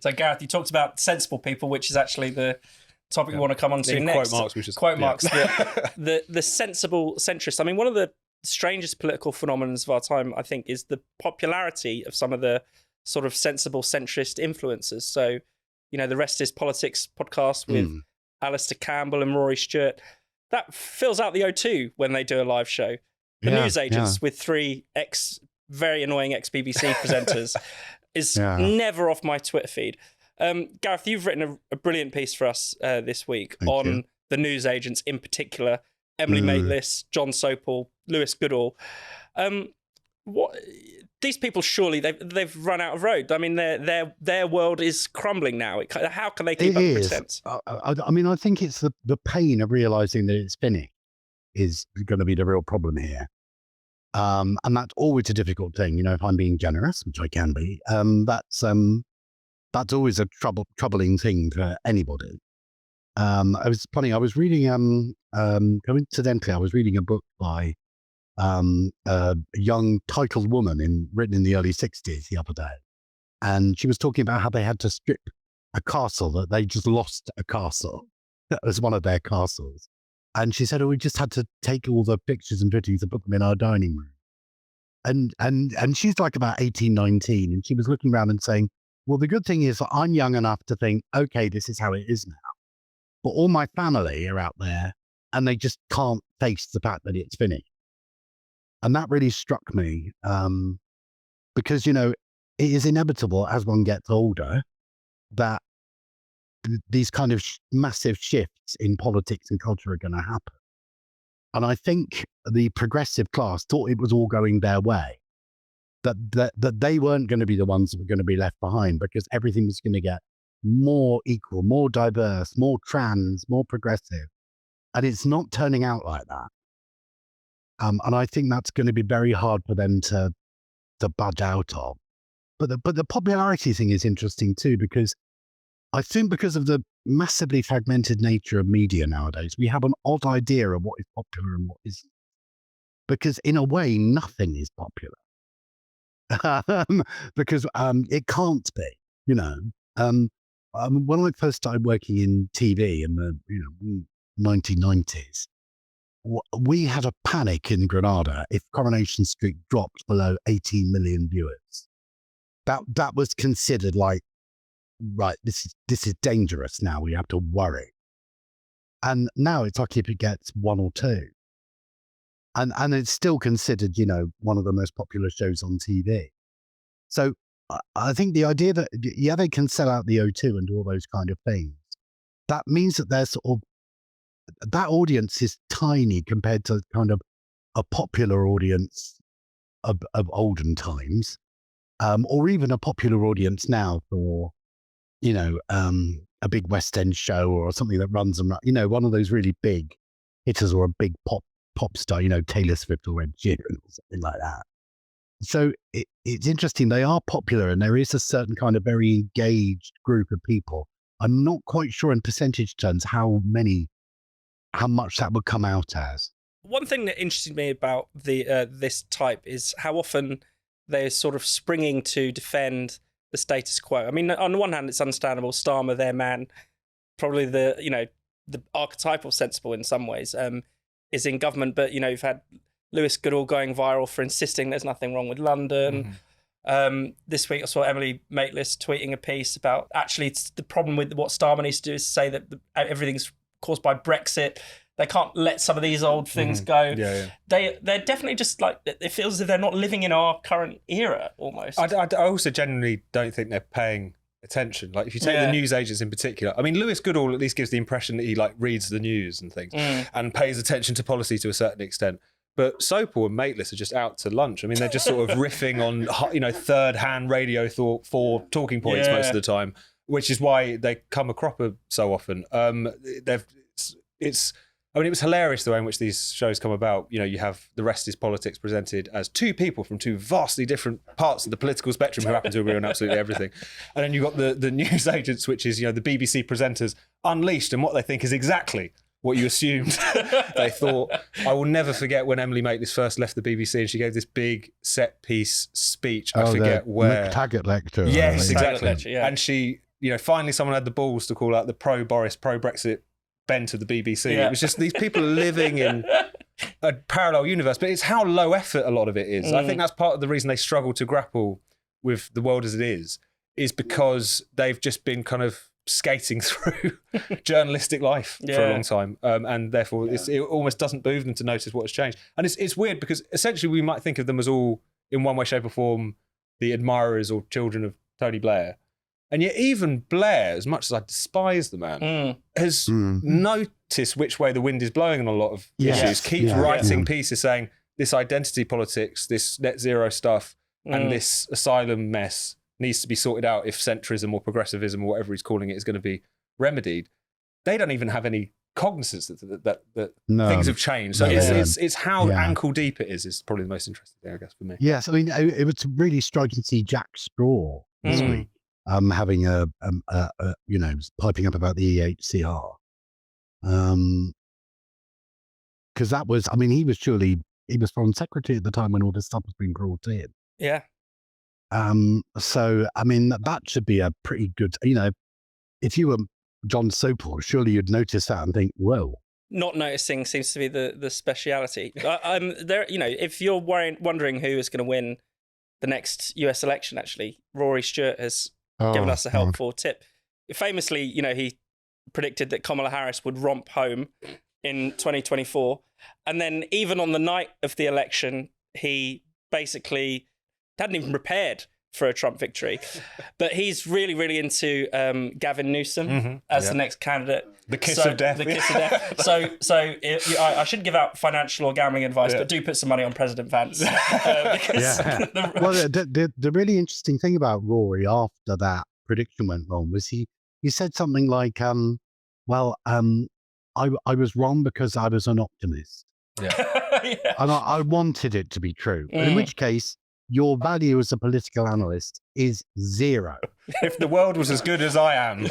So Gareth, you talked about sensible people, which is actually the topic we want to come on to next. Quote marks, the sensible centrists. I mean, one of the strangest political phenomena of our time, I think, is the popularity of some of the sort of sensible centrist influencers. So, the Rest is Politics podcast with Alistair Campbell and Rory Stewart, that fills out the O2 when they do a live show. The newsagents with 3 very annoying ex-BBC presenters is never off my Twitter feed. Gareth, you've written a brilliant piece for us this week on the newsagents in particular, Emily Maitlis, John Sopel, Lewis Goodall. What these people, surely they've run out of road. I mean, their world is crumbling now. How can they keep up the pretense? I mean, I think it's the pain of realising that it's finished is going to be the real problem here. And that's always a difficult thing. If I'm being generous, which I can be, that's always a troubling thing for anybody. I was reading, coincidentally, I was reading a book by a young titled woman written in the early 60s the other day. And she was talking about how they had to strip a castle, that they just lost a castle. That was one of their castles. And she said, we just had to take all the pictures and pictures and put them in our dining room. And she's like about 18, 19. And she was looking around and saying, well, the good thing is that I'm young enough to think, okay, this is how it is now. But all my family are out there and they just can't face the fact that it's finished. And that really struck me because, it is inevitable as one gets older that these kind of massive shifts in politics and culture are going to happen. And I think the progressive class thought it was all going their way, that they weren't going to be the ones that were going to be left behind because everything was going to get more equal, more diverse, more trans, more progressive. And it's not turning out like that. And I think that's going to be very hard for them to budge out of. But the popularity thing is interesting too, because I think because of the massively fragmented nature of media nowadays, we have an odd idea of what is popular and what isn't. Because in a way, nothing is popular. Because it can't be, when I first started working in TV in the 1990s, we had a panic in Granada if Coronation Street dropped below 18 million viewers. That was considered like, right, this is dangerous now. We have to worry. And now it's like if it gets 1 or 2. And it's still considered, one of the most popular shows on TV. So I think the idea that, they can sell out the O2 and do all those kind of things. That means that they're sort of, that audience is tiny compared to kind of a popular audience of olden times, or even a popular audience now for, a big West End show or something that runs them, one of those really big hitters or a big pop star, Taylor Swift or Ed Sheeran or something like that. So it's interesting. They are popular and there is a certain kind of very engaged group of people. I'm not quite sure in percentage terms how much that would come out as. One thing that interested me about this type is how often they're sort of springing to defend the status quo. I mean, on the one hand, it's understandable. Starmer, their man, probably the archetypal sensible in some ways, is in government. But, you've had Lewis Goodall going viral for insisting there's nothing wrong with London. This week I saw Emily Maitlis tweeting a piece about actually it's the problem with what Starmer needs to do is say that everything's caused by Brexit. They can't let some of these old things go. They're definitely just like, it feels as if they're not living in our current era almost. I also genuinely don't think they're paying attention. Like if you take the news agents in particular, I mean, Lewis Goodall at least gives the impression that he reads the news and things and pays attention to policy to a certain extent. But Sopel and Maitlis are just out to lunch. I mean, they're just sort of riffing on, third-hand radio thought for talking points most of the time, which is why they come a cropper so often. It was hilarious the way in which these shows come about. You have The Rest is Politics presented as 2 people from 2 vastly different parts of the political spectrum who happen to agree on absolutely everything. And then you've got the news agents, which is, the BBC presenters unleashed and what they think is exactly what you assumed they thought. I will never forget when Emily Maitlis first left the BBC and she gave this big set piece speech. I forget where. McTaggart lecture. Yes, exactly. Lecture, yeah. And she, finally someone had the balls to call out the pro-Boris, pro-Brexit bent of the BBC. Yeah. It was just these people are living in a parallel universe, but it's how low effort a lot of it is. I think that's part of the reason they struggle to grapple with the world as it is because they've just been kind of skating through journalistic life for a long time, and therefore it almost doesn't move them to notice what has changed. And it's weird because essentially we might think of them as all in one way, shape or form the admirers or children of Tony Blair, and yet even Blair, as much as I despise the man, has noticed which way the wind is blowing on a lot of issues, keeps writing pieces saying this identity politics, this net zero stuff, and this asylum mess needs to be sorted out if centrism or progressivism or whatever he's calling it is going to be remedied. They don't even have any cognizance that things have changed. So it's how ankle deep it is probably the most interesting thing, I guess, for me. Yes, I mean, it was really striking to see Jack Straw this week having piping up about the EHCR. Because that was, I mean, he was foreign secretary at the time when all this stuff was being brought in. Yeah. So, I mean, that should be a pretty good, if you were John Sopel, surely you'd notice that and think, whoa. Not noticing seems to be the speciality. There, if you're wondering who is going to win the next US election, actually, Rory Stewart has given us a helpful tip. Famously, he predicted that Kamala Harris would romp home in 2024. And then even on the night of the election, he basically hadn't even prepared for a Trump victory. But he's really, really into Gavin Newsom as the next candidate. The kiss of death. The kiss of death. So I shouldn't give out financial or gambling advice, but do put some money on President Vance. Well, the really interesting thing about Rory after that prediction went wrong was he said something like, I was wrong because I was an optimist. Yeah. And I wanted it to be true. But in which case, your value as a political analyst is zero. If the world was as good as I am.